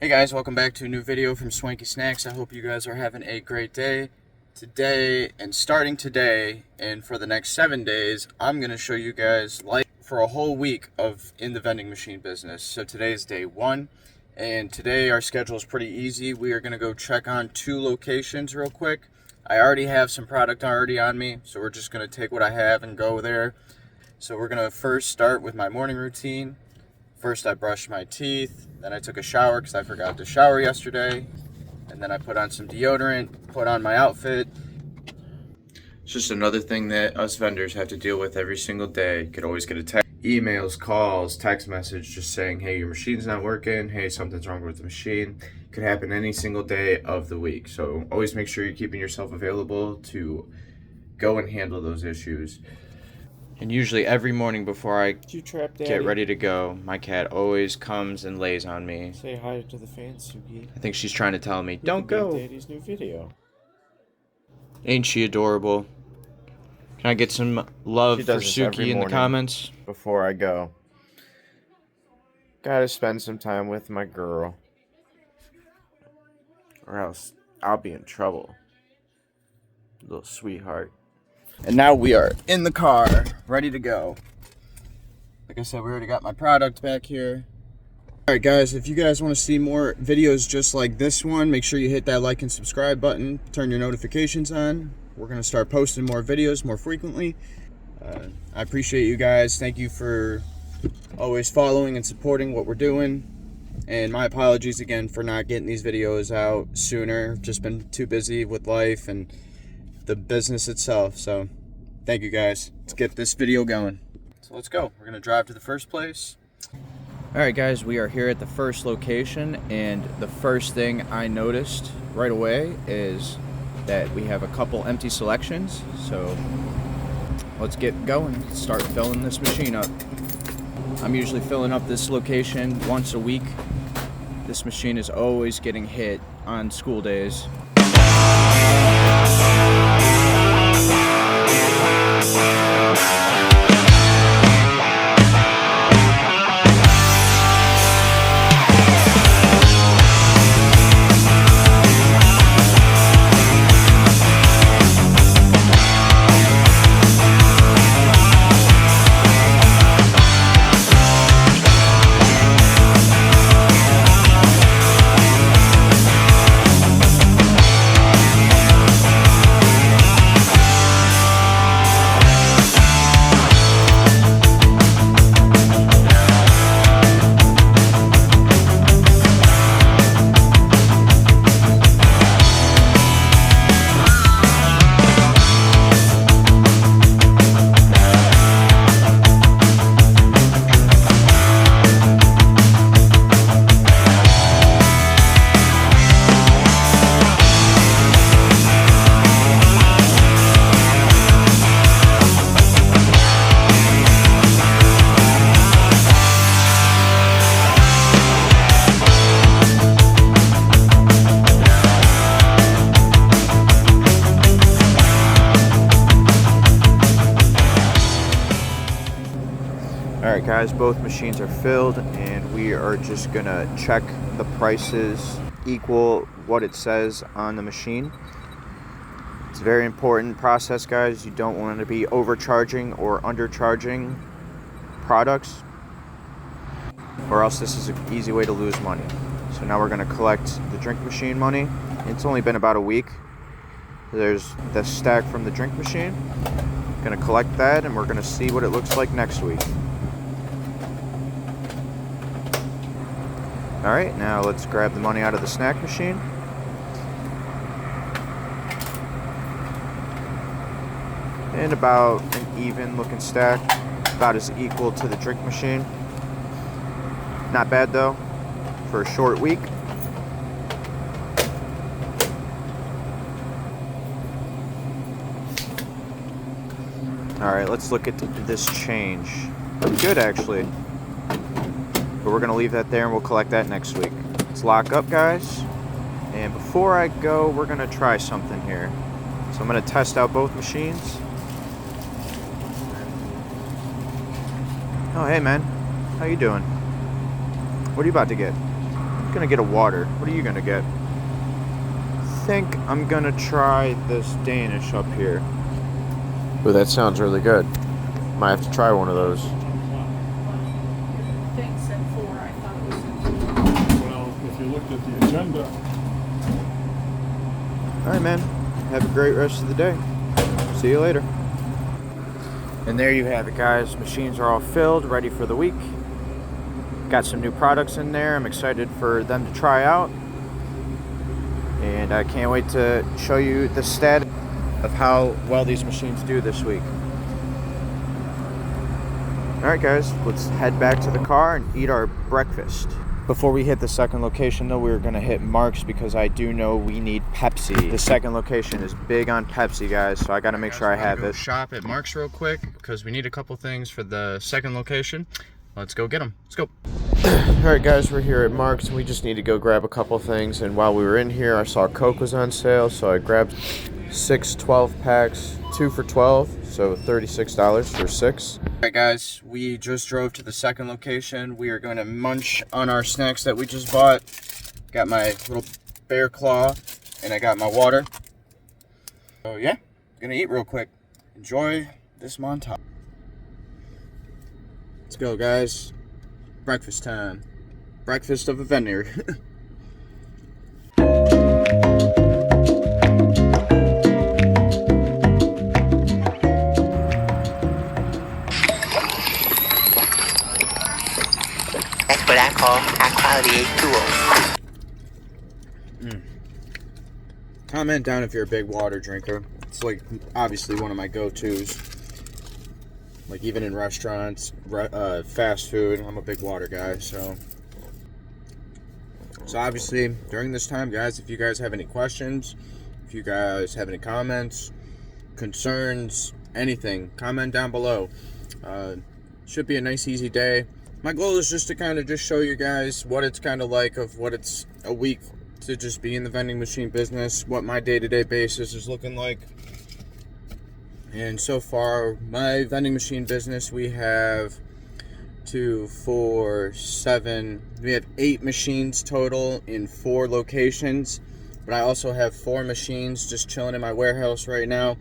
Hey guys, welcome back to a new video from Swanky Snacks. I hope you guys are having a great day. Today, and starting today, and for the next 7 days, I'm going to show you guys life for a whole week of in the vending machine business. So today is day 1, and today our schedule is pretty easy. We are going to go check on 2 locations real quick. I already have some product already on me, so we're just going to take what I have and go there. So we're going to first start with my morning routine. First, I brushed my teeth, then I took a shower because I forgot to shower yesterday, and then I put on some deodorant, put on my outfit. It's just another thing that us vendors have to deal with every single day. You could always get a text, emails, calls, text message just saying, hey, your machine's not working, hey, something's wrong with the machine. It could happen any single day of the week. So always make sure you're keeping yourself available to go and handle those issues. And usually every morning before I get ready to go, my cat always comes and lays on me. Say hi to the fans, Suki. I think she's trying to tell me, don't go. Daddy's new video. Ain't she adorable? Can I get some love for Suki in the comments? Before I go, gotta spend some time with my girl, or else I'll be in trouble. Little sweetheart. And now we are in the car, ready to go. Like I said, we already got my product back here. Alright guys, if you guys want to see more videos just like this one, make sure you hit that like and subscribe button, turn your notifications on. We're going to start posting more videos more frequently. I appreciate you guys. Thank you for always following and supporting what we're doing. And my apologies again for not getting these videos out sooner. Just been too busy with life and the business itself. So thank you guys. Let's get this video going. So let's go. We're gonna drive to the first place. All right guys, we are here at the first location, and the first thing I noticed right away is that we have a couple empty selections. So let's get going. Start filling this machine up. I'm usually filling up this location once a week. This machine is always getting hit on school days. Alright guys, both machines are filled, and we are just gonna check the prices equal what it says on the machine. It's a very important process, guys. You don't want to be overcharging or undercharging products, or else this is an easy way to lose money. So now we're gonna collect the drink machine money. It's only been about a week. There's the stack from the drink machine. Gonna collect that, and we're gonna see what it looks like next week. Alright, now let's grab the money out of the snack machine. And about an even looking stack, about as equal to the drink machine. Not bad though, for a short week. Alright, let's look at this change. Pretty good actually. But we're going to leave that there and we'll collect that next week. Let's lock up, guys. And before I go, we're going to try something here. So I'm going to test out both machines. Oh, hey, man. How you doing? What are you about to get? gonna get a water. What are you gonna get? I think I'm gonna try this Danish up here. Ooh, that sounds really good. Might have to try one of those. Thing said 4, I thought it was at 2. Well, if you looked at the agenda, All right, man. Have a great rest of the day. See you later. And there you have it, guys. Machines are all filled, ready for the week. Got some new products in there. I'm excited for them to try out. And I can't wait to show you the stat of how well these machines do this week. Alright guys, let's head back to the car and eat our breakfast. Before we hit the second location though, we're gonna hit Mark's because I do know we need Pepsi. The second location is big on Pepsi, guys, so I gotta make sure I have it. Shop at Mark's real quick because we need a couple things for the second location. Let's go get them. Let's go. Alright guys, we're here at Mark's and we just need to go grab a couple things. And while we were in here, I saw Coke was on sale, so I grabbed 6 12 packs, 2 for $12, so $36 for 6. Alright guys, we just drove to the second location. We are going to munch on our snacks that we just bought. Got my little bear claw and I got my water. So yeah, gonna eat real quick. Enjoy this montage. Let's go guys. Breakfast time. Breakfast of a vendor. That's what I call high quality H2O. Comment down if you're a big water drinker. It's like obviously one of my go-tos. Like even in restaurants, fast food, I'm a big water guy, so obviously during this time, guys, if you guys have any questions, if you guys have any comments, concerns, anything, comment down below. Should be a nice easy day. My goal is just to kind of just show you guys what it's kind of like of what it's a week to just be in the vending machine business, what my day-to-day basis is looking like. And so far, my vending machine business, we have 2, 4, 7, we have 8 machines total in 4 locations. But I also have 4 machines just chilling in my warehouse right now.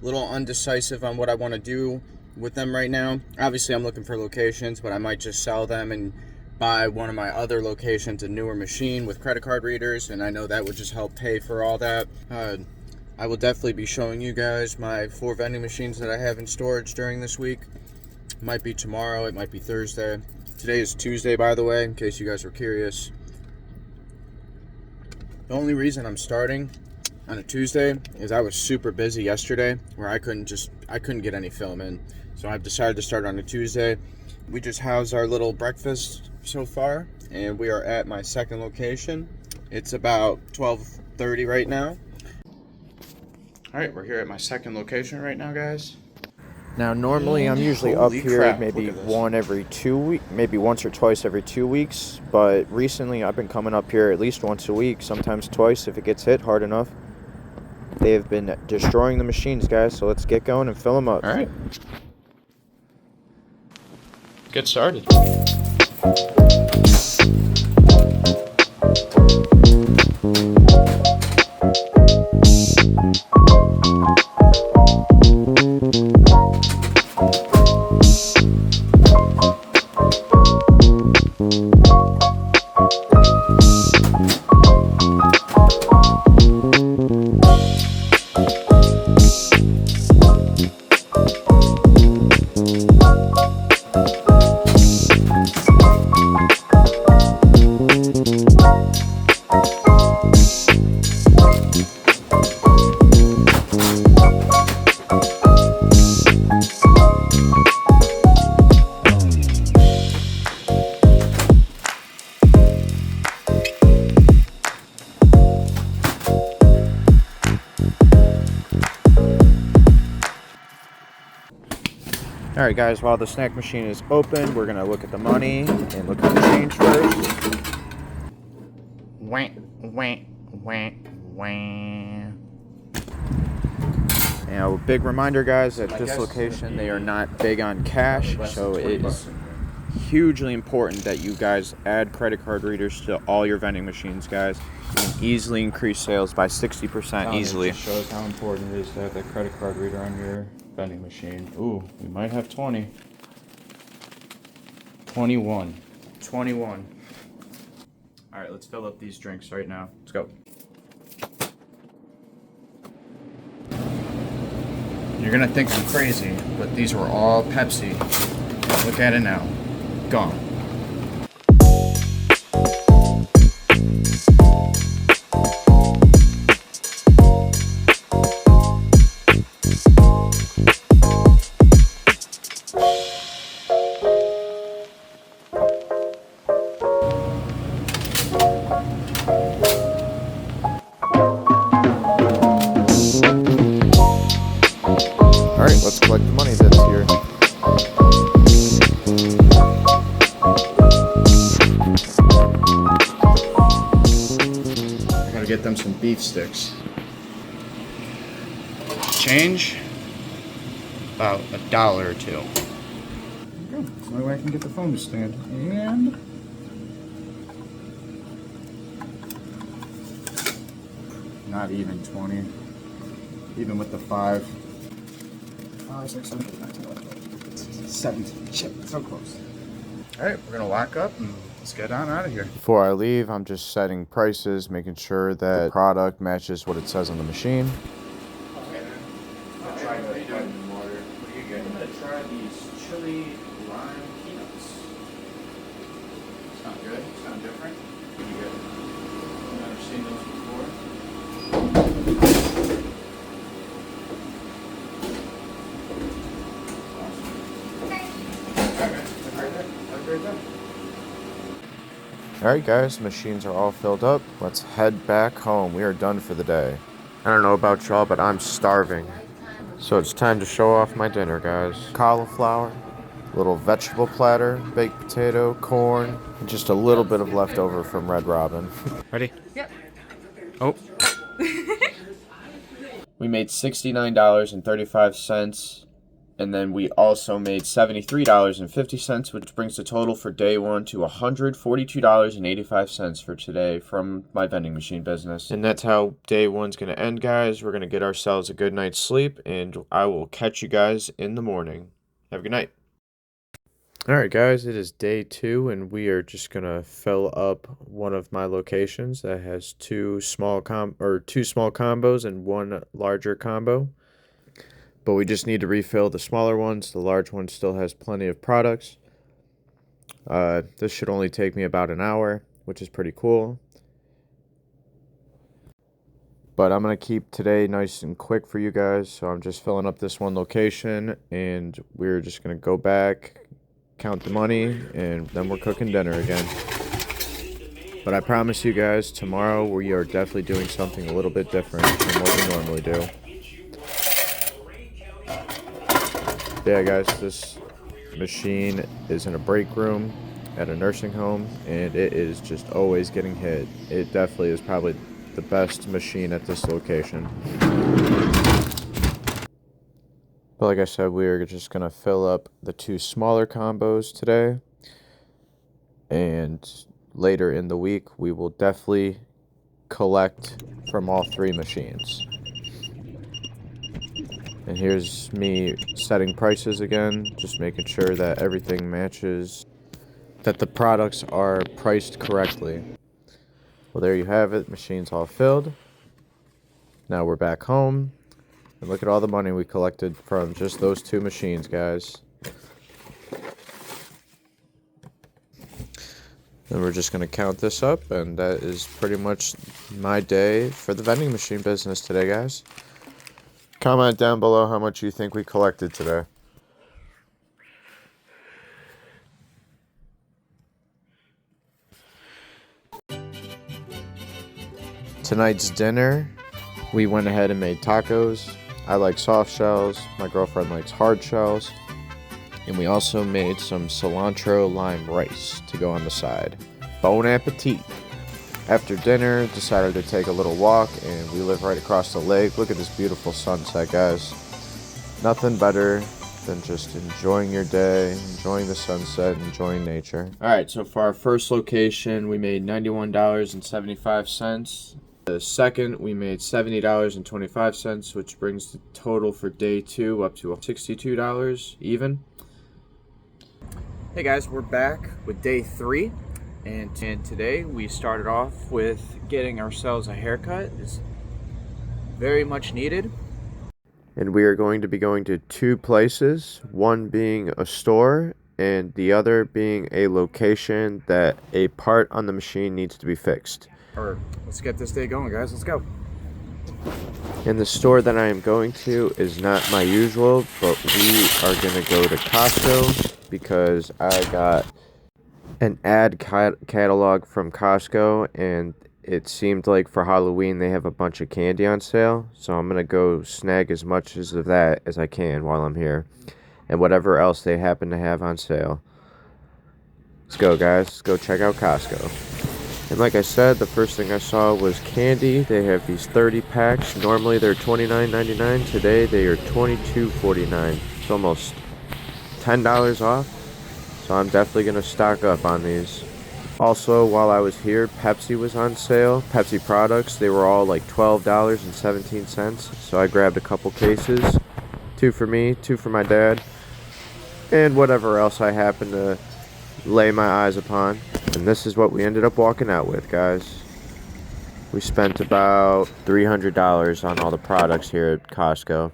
A little undecisive on what I want to do with them right now. Obviously, I'm looking for locations, but I might just sell them and buy one of my other locations a newer machine with credit card readers, and I know that would just help pay for all that. I will definitely be showing you guys my 4 vending machines that I have in storage during this week. It might be tomorrow, it might be Thursday. Today is Tuesday, by the way, in case you guys were curious. The only reason I'm starting on a Tuesday is I was super busy yesterday where I couldn't get any film in. So I've decided to start on a Tuesday. We just housed our little breakfast so far, and we are at my second location. It's about 12:30 right now. Alright, we're here at my second location right now, guys. Now, normally I'm usually Holy up here crap, maybe look at this. one every 2 weeks, maybe once or twice every 2 weeks. But recently I've been coming up here at least once a week, sometimes twice if it gets hit hard enough. They have been destroying the machines, guys, so let's get going and fill them up. Alright. Get started. Alright guys, while the snack machine is open, we're going to look at the money and look at the change first. Wah, wah, wah, wah. Now, big reminder guys, at this location they are not big on cash, so it is hugely important that you guys add credit card readers to all your vending machines, guys. You can easily increase sales by 60% easily. It just shows how important it is to have that credit card reader on your vending machine. Ooh, we might have 20. 21. 21. All right, let's fill up these drinks right now. Let's go. You're gonna think I'm crazy, but these were all Pepsi. Look at it now. Gone. All right, let's collect the money that's here. I gotta get them some beef sticks. Change about $1 or $2. Good. That's the only way I can get the phone to stand. And not even 20, even with the 5. 6, 17. Shit, so close. All right, we're gonna lock up and let's get on out of here. Before I leave, I'm just setting prices, making sure that the product matches what it says on the machine. I'm gonna try these chili lime peanuts. Sound good? Sound different? Pretty good. I've never seen those before. Alright guys, machines are all filled up. Let's head back home. We are done for the day. I don't know about y'all, but I'm starving. So it's time to show off my dinner, guys. Cauliflower, little vegetable platter, baked potato, corn, and just a little bit of leftover from Red Robin. Ready? Yep. Oh. We made $69.35. And then we also made $73.50, which brings the total for day one to $142.85 for today from my vending machine business. And that's how day one's going to end, guys. We're going to get ourselves a good night's sleep, and I will catch you guys in the morning. Have a good night. All right, guys, it is day 2, and we are just going to fill up one of my locations that has two small combos and one larger combo. But we just need to refill the smaller ones. The large one still has plenty of products. This should only take me about an hour, which is pretty cool. But I'm going to keep today nice and quick for you guys. So I'm just filling up this one location, and we're just going to go back, count the money, and then we're cooking dinner again. But I promise you guys, tomorrow we are definitely doing something a little bit different than what we normally do. Yeah, guys, this machine is in a break room at a nursing home, and it is just always getting hit. It definitely is probably the best machine at this location. But like I said, we're just going to fill up the two smaller combos today. And later in the week, we will definitely collect from all 3 machines. And here's me setting prices again, just making sure that everything matches, that the products are priced correctly. Well, there you have it. Machine's all filled. Now we're back home. And look at all the money we collected from just those 2 machines, guys. And we're just going to count this up, and that is pretty much my day for the vending machine business today, guys. Comment down below how much you think we collected today. Tonight's dinner, we went ahead and made tacos. I like soft shells. My girlfriend likes hard shells. And we also made some cilantro lime rice to go on the side. Bon appetit. After dinner, decided to take a little walk, and we live right across the lake. Look at this beautiful sunset, guys. Nothing better than just enjoying your day, enjoying the sunset, enjoying nature. Alright, so for our first location, we made $91.75. The second, we made $70.25, which brings the total for day 2 up to $62 even. Hey guys, we're back with day 3, and today we started off with getting ourselves a haircut. It's very much needed. And we are going to be going to 2 places, one being a store and the other being a location that a part on the machine needs to be fixed. Let's get this day going, guys. Let's go. And the store that I am going to is not my usual, but we are going to go to Costco because I got an ad catalog from Costco, and it seemed like for Halloween they have a bunch of candy on sale. So I'm going to go snag as much of that as I can while I'm here, and whatever else they happen to have on sale. Let's go, guys. Let's go check out Costco. And like I said, the first thing I saw was candy. They have these 30 packs. Normally they're $29.99. Today they are $22.49. It's almost $10 off. So I'm definitely going to stock up on these. Also, while I was here, Pepsi was on sale. Pepsi products, they were all like $12.17. So I grabbed a couple cases. 2 for me, 2 for my dad. And whatever else I happened to lay my eyes upon. And this is what we ended up walking out with, guys. We spent about $300 on all the products here at Costco.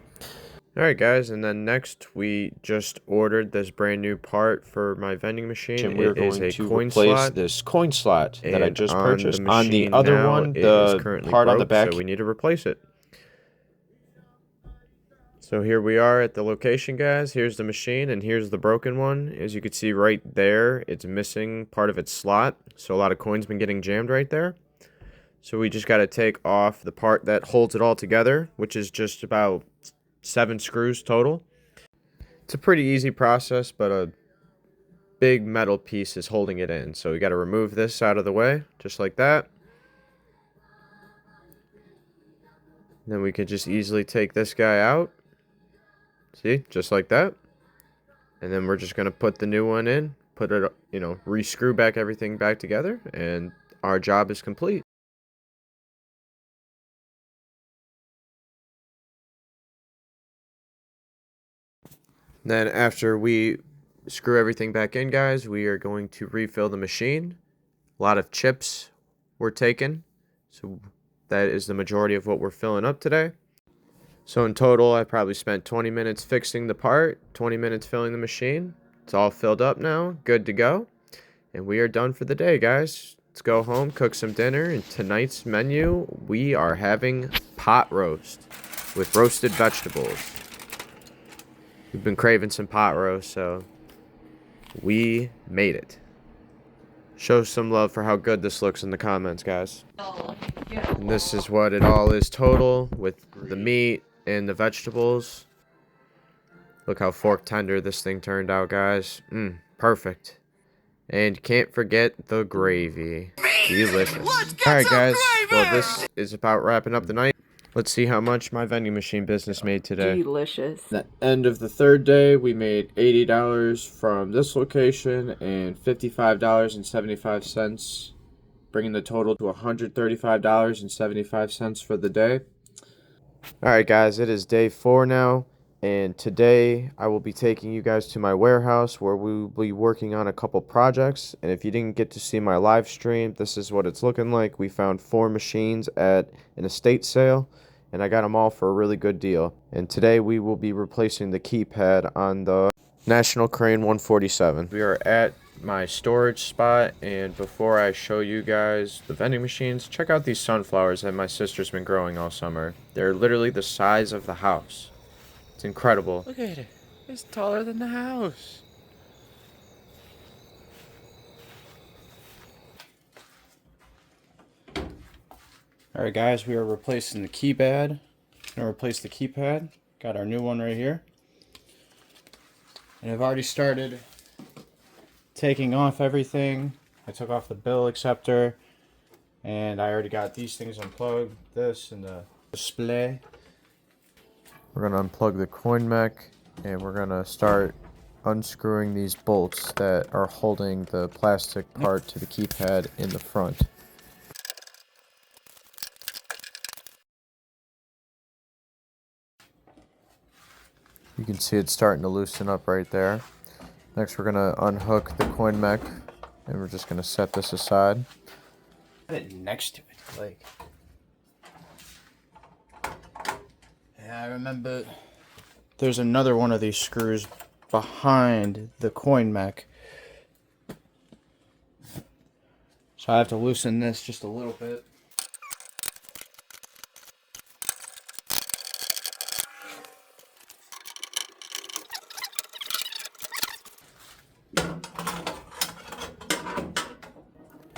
Alright guys, and then next we just ordered this brand new part for my vending machine. And we're It is going a to coin replace slot this coin slot that I just on purchased. the On the machine other now, one, it is the currently part on the broke, back. so we need to replace it. So here we are at the location, guys. Here's the machine, and here's the broken one. As you can see right there, it's missing part of its slot. So a lot of coins been getting jammed right there. So we just got to take off the part that holds it all together, which is just about 7 screws total. It's a pretty easy process, but a big metal piece is holding it in. So we got to remove this out of the way, just like that. Then we could just easily take this guy out. See, just like that. And then we're just going to put the new one in, put it, re-screw back everything back together, and our job is complete. Then after we screw everything back in, guys, we are going to refill the machine. A lot of chips were taken, so that is the majority of what we're filling up today. So in total, I probably spent 20 minutes fixing the part, 20 minutes filling the machine. It's all filled up now, good to go. And we are done for the day, guys. Let's go home, cook some dinner. And tonight's menu, we are having pot roast with roasted vegetables. We've been craving some pot roast, so we made it. Show some love for how good this looks in the comments, guys. And this is what it all is total with the meat and the vegetables. Look how fork tender this thing turned out, guys. Perfect. And can't forget the gravy. Delicious. Alright guys, well this is about wrapping up the night. Let's see how much my vending machine business made today. Delicious. At the end of the 3rd day, we made $80 from this location and $55.75, bringing the total to $135.75 for the day. Alright guys, it is day 4 now, and today I will be taking you guys to my warehouse where we will be working on a couple projects. And if you didn't get to see my live stream, this is what it's looking like. We found 4 machines at an estate sale, and I got them all for a really good deal. And today we will be replacing the keypad on the National Crane 147. We are at my storage spot, and before I show you guys the vending machines, check out these sunflowers that my sister's been growing all summer. They're literally the size of the house. It's incredible. Look at it. It's taller than the house. Alright guys, we are replacing the keypad. Gonna replace the keypad. Got our new one right here. And I've already started taking off everything. I took off the bill acceptor, and I already got these things unplugged. This and the display. We're gonna unplug the coin mech and we're gonna start unscrewing these bolts that are holding the plastic part to the keypad in the front. You can see it's starting to loosen up right there. Next, we're gonna unhook the coin mech, and we're just gonna set this aside. Put it next to it, like. Yeah, I remember. There's another one of these screws behind the coin mech, so I have to loosen this just a little bit.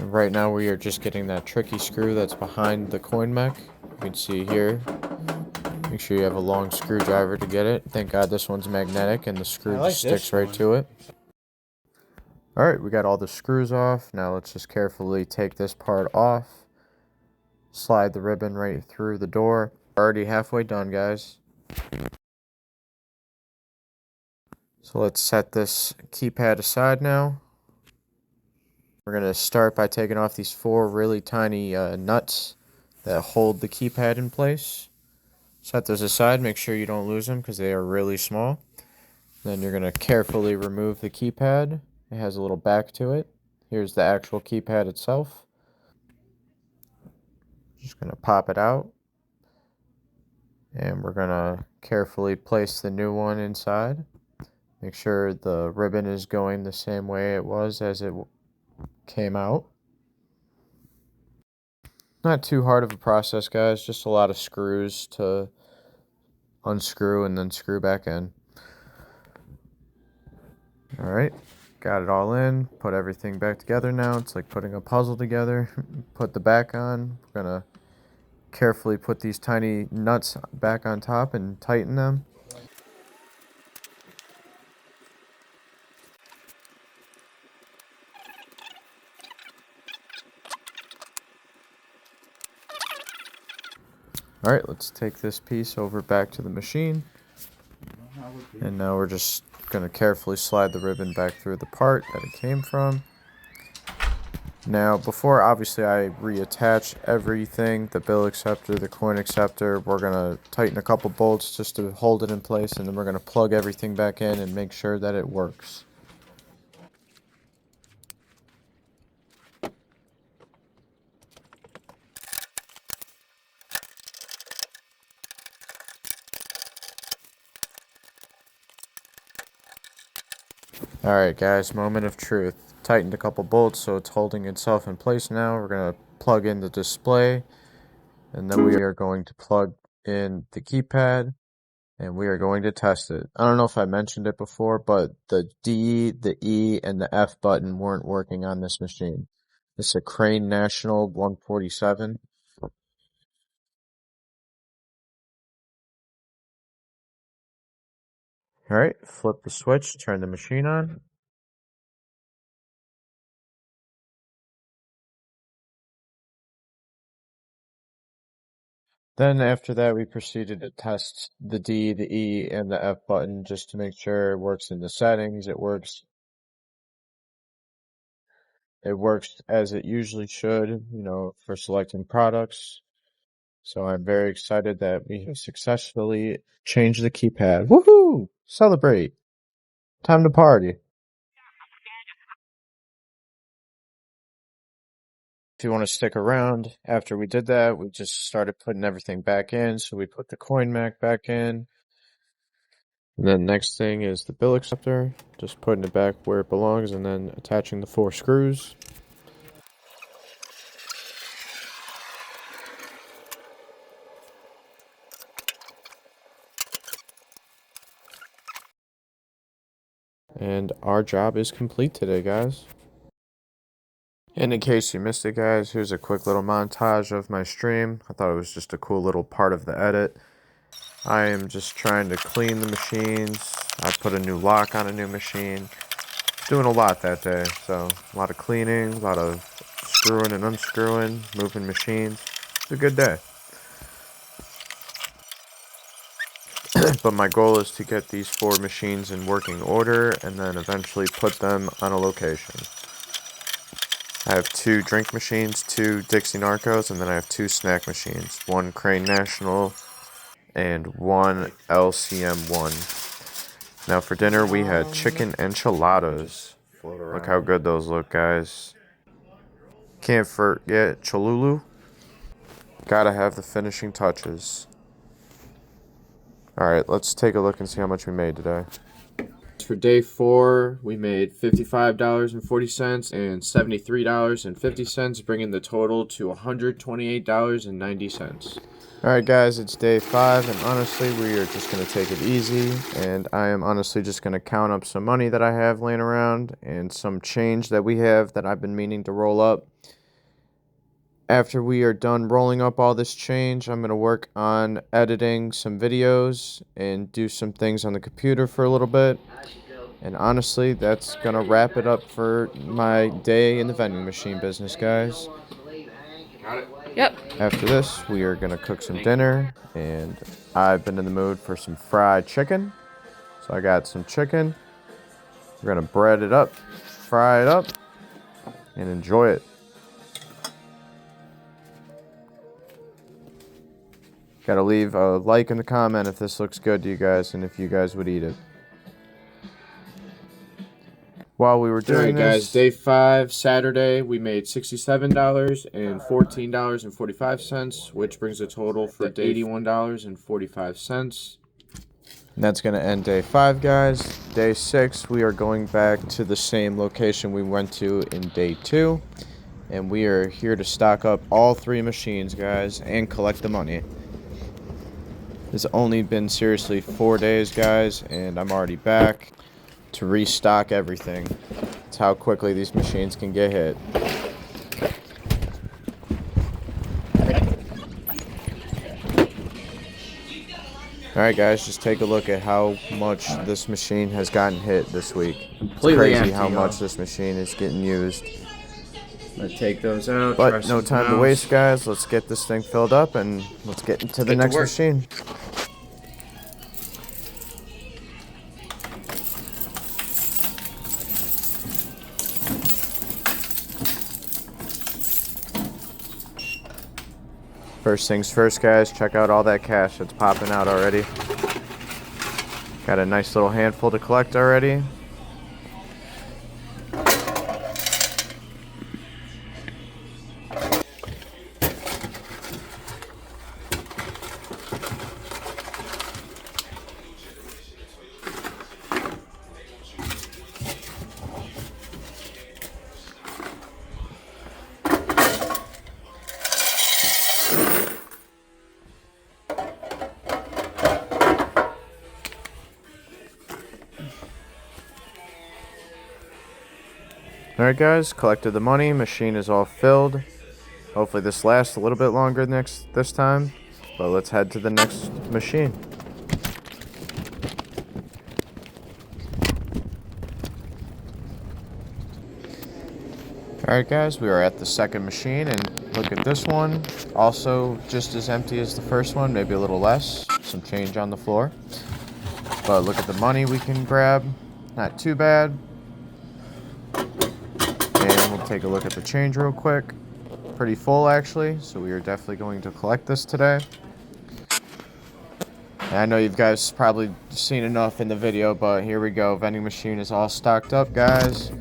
Right now we are just getting that tricky screw that's behind the coin mech. You can see here. Make sure you have a long screwdriver to get it. Thank God this one's magnetic and the screw just sticks right to it. Alright, we got all the screws off. Now let's just carefully take this part off. Slide the ribbon right through the door. Already halfway done, guys. So let's set this keypad aside now. We're going to start by taking off these 4 really tiny nuts that hold the keypad in place. Set those aside, make sure you don't lose them because they are really small. Then you're going to carefully remove the keypad. It has a little back to it. Here's the actual keypad itself. Just going to pop it out. And we're going to carefully place the new one inside. Make sure the ribbon is going the same way it was as it came out. Not too hard of a process, guys, just a lot of screws to unscrew and then screw back in. Alright, got it all in, put everything back together now. It's like putting a puzzle together. Put the back on. We're gonna carefully put these tiny nuts back on top and tighten them. Alright, let's take this piece over back to the machine. And now we're just going to carefully slide the ribbon back through the part that it came from. Now, before obviously I reattach everything, the bill acceptor, the coin acceptor, we're going to tighten a couple bolts just to hold it in place, and then we're going to plug everything back in and make sure that it works. Alright guys, moment of truth. Tightened a couple bolts so it's holding itself in place now. We're going to plug in the display, and then we are going to plug in the keypad, and we are going to test it. I don't know if I mentioned it before, but the D, the E, and the F button weren't working on this machine. This is a Crane National 147. Alright, flip the switch, turn the machine on. Then after that, we proceeded to test the D, the E, and the F button just to make sure it works in the settings. It works as it usually should, you know, for selecting products. So I'm very excited that we have successfully changed the keypad. Woohoo! Celebrate! Time to party. If you want to stick around, after we did that, we just started putting everything back in. So we put the coin mech back in. And then next thing is the bill acceptor. Just putting it back where it belongs and then attaching the 4 screws. And our job is complete today, guys. And in case you missed it, guys, here's a quick little montage of my stream. I thought it was just a cool little part of the edit. I am just trying to clean the machines. I put a new lock on a new machine. Doing a lot that day, so a lot of cleaning, a lot of screwing and unscrewing, moving machines. It's a good day. But my goal is to get these 4 machines in working order and then eventually put them on a location. I have 2 drink machines, 2 Dixie Narcos, and then I have 2 snack machines. 1 Crane National and 1 LCM1. Now for dinner we had chicken enchiladas. Look how good those look, guys. Can't forget Cholulu. Gotta have the finishing touches. Alright, let's take a look and see how much we made today. For day 4, we made $55.40 and $73.50, bringing the total to $128.90. Alright guys, it's day 5, and honestly, we are just going to take it easy, and I am honestly just going to count up some money that I have laying around, and some change that we have that I've been meaning to roll up. After we are done rolling up all this change, I'm going to work on editing some videos and do some things on the computer for a little bit. And honestly, that's going to wrap it up for my day in the vending machine business, guys. Yep. After this, we are going to cook some dinner, and I've been in the mood for some fried chicken. So I got some chicken. We're going to bread it up, fry it up, and enjoy it. Gotta leave a like and a comment if this looks good to you guys and if you guys would eat it. While we were doing this, guys, day 5, Saturday, we made $67 and $14.45, which brings the total for $81.45. And that's going to end day 5, guys. Day 6, we are going back to the same location we went to in day 2. And we are here to stock up all 3 machines, guys, and collect the money. It's only been seriously 4 days, guys, and I'm already back to restock everything. That's how quickly these machines can get hit. Alright guys, just take a look at how much this machine has gotten hit this week. It's crazy how much this machine is getting used. Let's take those out. But no time to waste, guys. Let's get this thing filled up and let's get into the next machine. First things first, guys, check out all that cash that's popping out already. Got a nice little handful to collect already. Alright guys, collected the money, machine is all filled. Hopefully this lasts a little bit longer this time, but let's head to the next machine. Alright guys, we are at the second machine, and look at this one. Also just as empty as the first one, maybe a little less. Some change on the floor. But look at the money we can grab. Not too bad. And we'll take a look at the change real quick. Pretty full actually, so we are definitely going to collect this today. And I know you guys probably seen enough in the video, but here we go. Vending machine is all stocked up, guys.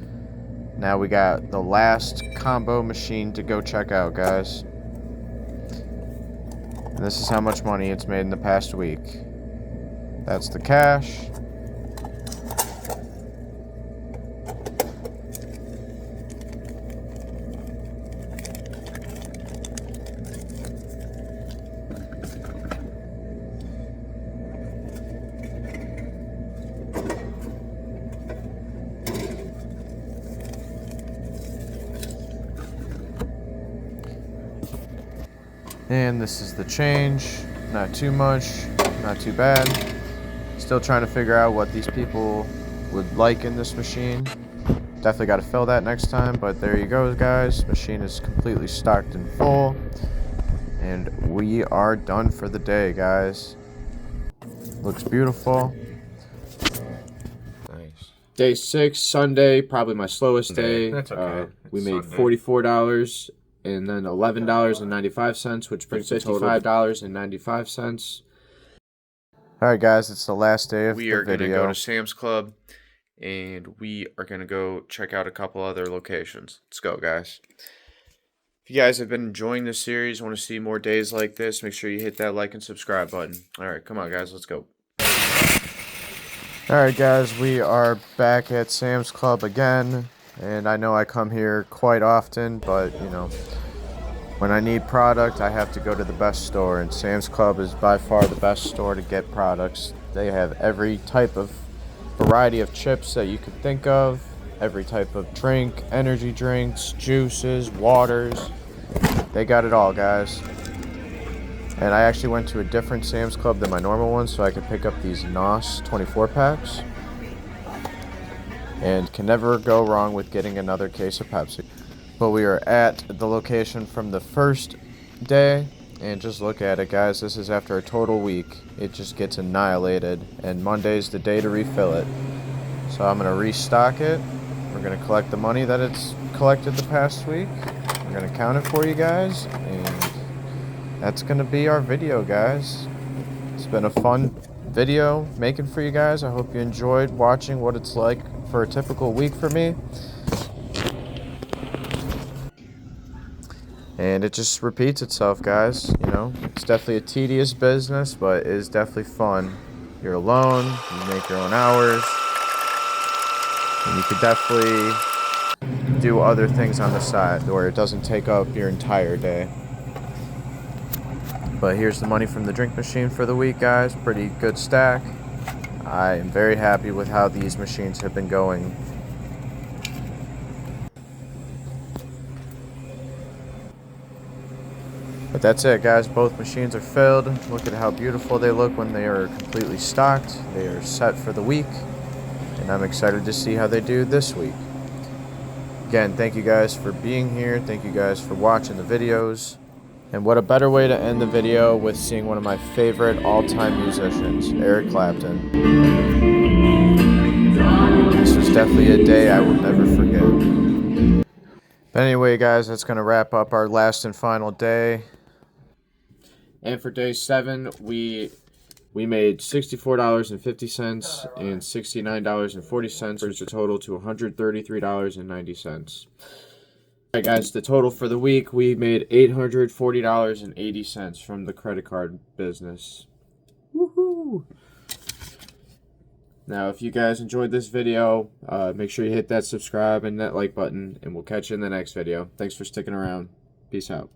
Now we got the last combo machine to go check out, guys. And this is how much money it's made in the past week. That's the cash. And this is the change. Not too much, not too bad. Still trying to figure out what these people would like in this machine. Definitely got to fill that next time, but there you go, guys. Machine is completely stocked and full. And we are done for the day, guys. Looks beautiful. Nice. Day 6, Sunday, probably my slowest day. That's okay. We It's made Sunday. $44 and then $11.95, which brings $55.95. All right, guys, it's the last day of We the are going to video. go to Sam's Club, and we are going to go check out a couple other locations. Let's go, guys. If you guys have been enjoying this series, want to see more days like this, make sure you hit that like and subscribe button. All right, come on, guys, let's go. All right, guys, we are back at Sam's Club again, and I know I come here quite often, but, you know, when I need product, I have to go to the best store, and Sam's Club is by far the best store to get products. They have every type of variety of chips that you could think of, every type of drink, energy drinks, juices, waters. They got it all, guys. And I actually went to a different Sam's Club than my normal one so I could pick up these NOS 24 packs. And can never go wrong with getting another case of Pepsi. But we are at the location from the first day, and just look at it, guys. This is after a total week. It just gets annihilated, and Monday's the day to refill it. So I'm going to restock it. We're going to collect the money that it's collected the past week. We're going to count it for you guys, and that's going to be our video, guys. It's been a fun video making for you guys. I hope you enjoyed watching what it's like for a typical week for me. And it just repeats itself, guys. You know, it's definitely a tedious business, but it is definitely fun. You're alone, you make your own hours, and you could definitely do other things on the side where it doesn't take up your entire day. But here's the money from the drink machine for the week, guys. Pretty good stack. I am very happy with how these machines have been going. But that's it, guys. Both machines are filled. Look at how beautiful they look when they are completely stocked. They are set for the week, and I'm excited to see how they do this week. Again, thank you guys for being here. Thank you guys for watching the videos. And what a better way to end the video with seeing one of my favorite all-time musicians, Eric Clapton. This was definitely a day I will never forget. But anyway, guys, that's going to wrap up our last and final day. And for day 7, we made $64.50 and $69.40, which is a total to $133.90. Alright, guys, the total for the week, we made $840.80 from the credit card business. Woohoo! Now, if you guys enjoyed this video, make sure you hit that subscribe and that like button, and we'll catch you in the next video. Thanks for sticking around. Peace out.